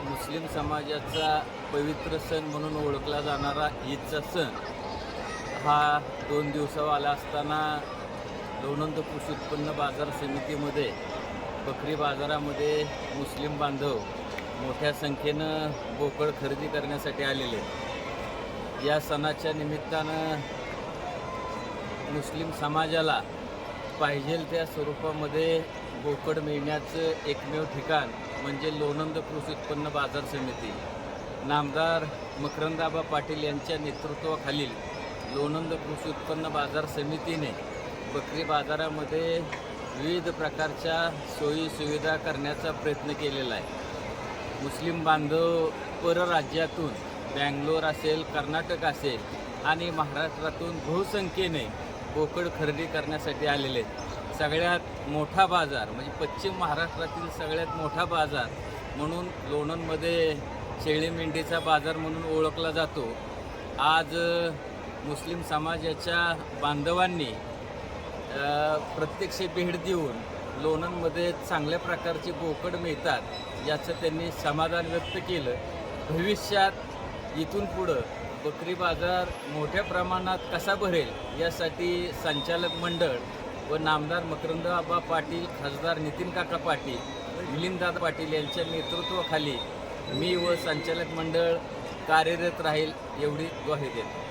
मुस्लिम समाजाचा पवित्र सण म्हणून ओळखला जाणारा ईदचा सण हा 2 दिवसावाला असताना लोणंद कृषी उत्पन्न बाजार समितीमध्ये बकरी बाजारामध्ये मुस्लिम बांधव मोठ्या संख्येनं बोकड खरेदी करण्यासाठी आलेले. या सणाच्या निमित्तानं मुस्लिम समाजाला पाहिजेल त्या स्वरूपामध्ये बोकड मिळण्याचं एकमेव ठिकाण म्हणजे लोणंद कृषी उत्पन्न बाजार समिती. नामदार मकरंदाबा पाटील यांच्या नेतृत्वाखालील लोणंद कृषी उत्पन्न बाजार समितीने बकरी बाजारामध्ये विविध प्रकारच्या सोयी सुविधा करण्याचा प्रयत्न केलेला आहे. मुस्लिम बांधव परराज्यातून बँगलोर असेल, कर्नाटक असेल आणि महाराष्ट्रातून बहुसंख्येने बोकड खरेदी करण्यासाठी आलेले आहेत. सगळ्यात मोठा बाजार म्हणजे पश्चिम महाराष्ट्रातील सगळ्यात मोठा बाजार म्हणून लोणंदमध्ये शेळी मेंढीचा बाजार म्हणून ओळखला जातो. आज मुस्लिम समाजाच्या बांधवांनी प्रत्यक्ष भेट देऊन लोणंदमध्ये चांगल्या प्रकारचे बोकड मिळतात याचं त्यांनी समाधान व्यक्त केलं. भविष्यात इथून पुढं बकरी बाजार मोठ्या प्रमाणात कसा भरेल यासाठी संचालक मंडळ व नामदार मकरंदाबा पाटील, खासदार नितीन काका पाटील, मिलिंददादा पाटील यांच्या नेतृत्वाखाली मी व संचालक मंडळ कार्यरत राहील एवढी ग्वाही देतो.